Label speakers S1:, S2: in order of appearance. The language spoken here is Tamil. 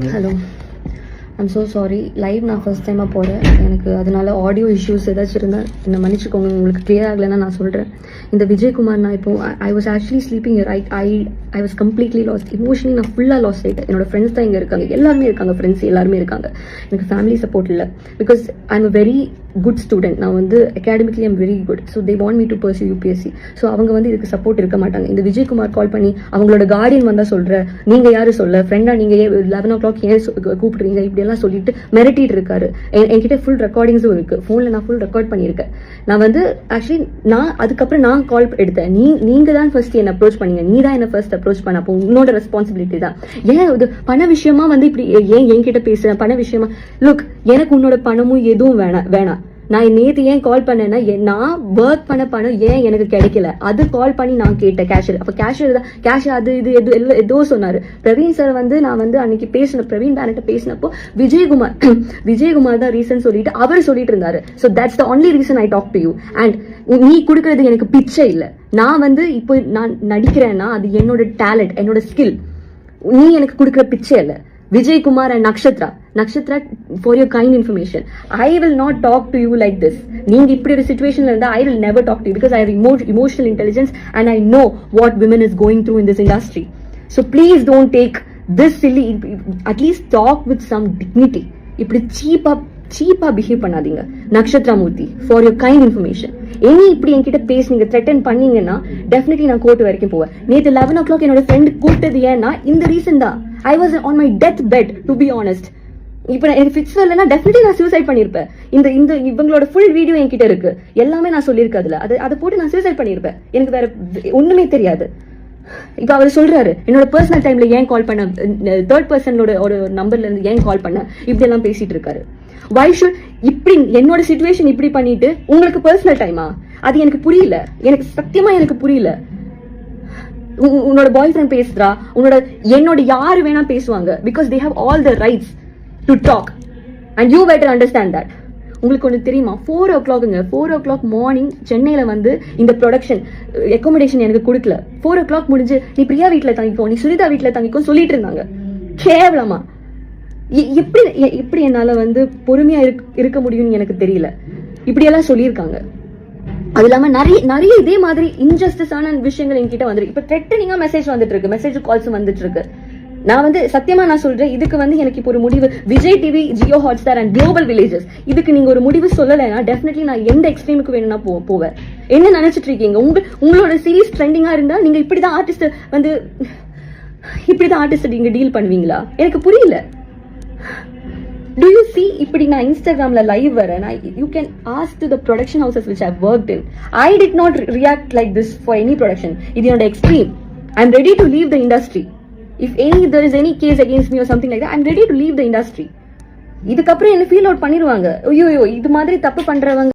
S1: Hello, I'm so sorry. Live நான் ஃபர்ஸ்ட் டைமாக போகிறேன். எனக்கு அதனால ஆடியோ இஷ்யூஸ் ஏதாச்சும் இருந்தால் என்னை மன்னிச்சுக்கோங்க. உங்களுக்கு கிளியர் ஆகலைன்னா நான் சொல்கிறேன். இந்த விஜயகுமார், நான் இப்போ I was actually sleeping I was completely last. Emotionally நான் ஃபுல்லாக லாஸ்ட் ஆகிட்டேன். என்னோட ஃப்ரெண்ட்ஸ் தான் இங்கே இருக்காங்க, எல்லாருமே இருக்காங்க, ஃப்ரெண்ட்ஸ் எல்லாருமே இருக்காங்க. எனக்கு ஃபேமிலி சப்போர்ட் இல்லை. Because I am a very good student. நான் வந்து academically I'm very good. So they want me to pursue UPSC. So அவங்க வந்து இதுக்கு சப்போர்ட் இருக்க மாட்டாங்க. இந்த விஜயகுமார் கால் பண்ணி அவங்களோட கார்டியன் வந்தால் சொல்கிறேன், நீங்கள் யார் சொல்ல ஃப்ரெண்டா, நீங்கள் 11 o'clock ஏன் கூப்பிடுறீங்க இப்படியெல்லாம் சொல்லிட்டு மிரட்டிட்டு இருக்காரு. என்கிட்ட ஃபுல் ரெக்கார்டிங்ஸும் இருக்குது. ஃபோனில் நான் ஃபுல் ரெக்கார்ட் பண்ணியிருக்கேன். நான் வந்து ஆக்சுவலி அதுக்கப்புறம் நான் கால் எடுத்தேன். நீங்கள் தான் ஃபர்ஸ்ட் என்ன அப்ரோச் பண்ணீங்க, நீ தான் என்ன ஃபர்ஸ்ட் அப்ரோச் பண்ண. அப்போ உன்னோட ரெஸ்பான்சிபிலிட்டி தான். ஏன் இது பண விஷயமா வந்து இப்படி ஏன் என்கிட்ட பேசுறேன்? பண விஷயமா? லுக், எனக்கு உன்னோட பணமும் எதுவும் வேணாம். நான் நேற்று ஏன் கால் பண்ணேன்னா, நான் ஒர்க் பண்ண பணம் ஏன் எனக்கு கிடைக்கல, அது கால் பண்ணி நான் கேட்டேன் கேஷியர். அப்போ கேஷியர் அது இது ஏதோ சொன்னாரு. பிரவீன் சார் வந்து நான் வந்து அன்னைக்கு பிரவீன் பேனட்ட பேசினப்போ விஜயகுமார் தான் ரீசன் சொல்லிட்டு அவர் சொல்லிட்டு இருந்தாரு. So that's the only reason I talk to you. And நீ கொடுக்கறது எனக்கு பிச்சை இல்லை. நான் வந்து இப்போ நான் நடிக்கிறேன்னா அது என்னோட டேலண்ட், என்னோட ஸ்கில். நீ எனக்கு கொடுக்குற பிச்சை இல்லை. Vijaykumar and Nakshatra, for your kind information, I will not talk to you like this. நீங்க இப்படி ஒரு சிச்சுவேஷன்ல இருந்தா I will never talk to you because I have emotional intelligence and I know what women is going through in this industry. So please don't take this silly. At least talk with some dignity. இப்படி சீப்பா பிஹேவ் பண்ணாதீங்க. Nakshatra Murthy, for your kind information, any இப்படி என்கிட்ட பேசுனீங்க, த்ரெட்டன் பண்ணீங்கன்னா டெஃபினெட்லி நான் கோர்ட் வரைக்கும் போவேன். நேற்று 11 o'clock என்னோட ஃப்ரெண்ட் கூப்பிட்டது ஏன்னா இந்த ரீசன் தான். I was on my death bed, to be honest. இப்போ எனக்கு ஃபிக்ஸ் இல்லைன்னா டெஃபினெட்லி நான் சூசைட் பண்ணியிருப்பேன். இந்த இவங்களோட ஃபுல் வீடியோ என்கிட்ட இருக்கு, எல்லாமே நான் சொல்லியிருக்கேன். அதுல அதை போட்டு நான் சூசைட் பண்ணியிருப்பேன். எனக்கு வேற ஒண்ணுமே தெரியாது. இப்ப அவர் சொல்றாரு, என்னோட பர்சனல் டைம்ல ஏன் கால் பண்ண, தேர்ட் பர்சனோட ஒரு நம்பர்ல இருந்து ஏன் கால் பண்ண, இப்படி எல்லாம் பேசிட்டு இருக்காரு. Why should இப்படி என்னோட சிச்சுவேஷன் இப்படி பண்ணிட்டு உங்களுக்கு பர்சனல் டைமா? அது எனக்கு புரியல. எனக்கு சத்தியமா எனக்கு புரியல. உன்னோட பாய் ஃப்ரெண்ட் பேசுறா, என்னோட யாரு வேணா பேசுவாங்க. Because they have all the rights to talk and you better understand that. உங்களுக்கு ஒன்று தெரியுமா, 4 o'clock மார்னிங் சென்னையில வந்து இந்த ப்ரொடக்ஷன் அக்காமடேஷன் எனக்கு கொடுக்கல. 4 o'clock முடிஞ்சு நீ பிரியா வீட்டுல தங்கிக்கோ, நீ சுனிதா வீட்டுல தங்கிக்கோ சொல்லிட்டு இருந்தாங்க. கேவலமா இப்படி என்னால வந்து பொறுமையா இருக்க முடியும்னு எனக்கு தெரியல. இப்படியெல்லாம் சொல்லியிருக்காங்க. அது இல்லாம நிறைய இதே மாதிரி இன்ஜஸ்டிஸான விஷயங்கள் என்கிட்ட வந்துருக்கு. இப்ப த்ரெட்டனிங்கா மெசேஜ் வந்துட்டு இருக்கு, மெசேஜ் கால்ஸ் வந்துட்டு இருக்கு. நான் வந்து சத்தியமா நான் சொல்றேன், இதுக்கு வந்து எனக்கு இப்போ ஒரு முடிவு, Vijay TV, Jio Hotstar and global villages, இதுக்கு நீங்க ஒரு முடிவு சொல்லலைன்னா டெஃபினெட்லி நான் எந்த எக்ஸ்ட்ரீமுக்கு வேணும்னா போவேன். என்ன நினைச்சிட்டு இருக்கீங்க? உங்களோட சீரீஸ் ட்ரெண்டிங்கா இருந்தா நீங்க இப்படிதான் ஆர்டிஸ்ட் நீங்க டீல் பண்ணுவீங்களா? எனக்கு புரியல. Do you see, இப்படி நான் இன்ஸ்டாகிராம்ல லைவ் வரேன். You can ask to the production houses which I've worked in. I did not react like this for any production. இது என்னோட extreme. I'm ready to leave the industry. If there is any case against me or something like that, I'm ready to leave the industry. இதுக்கப்புறம் என்ன ஃபீல் அவுட் பண்ணிடுவாங்க. ஐயோ இது மாதிரி தப்பு பண்றவங்க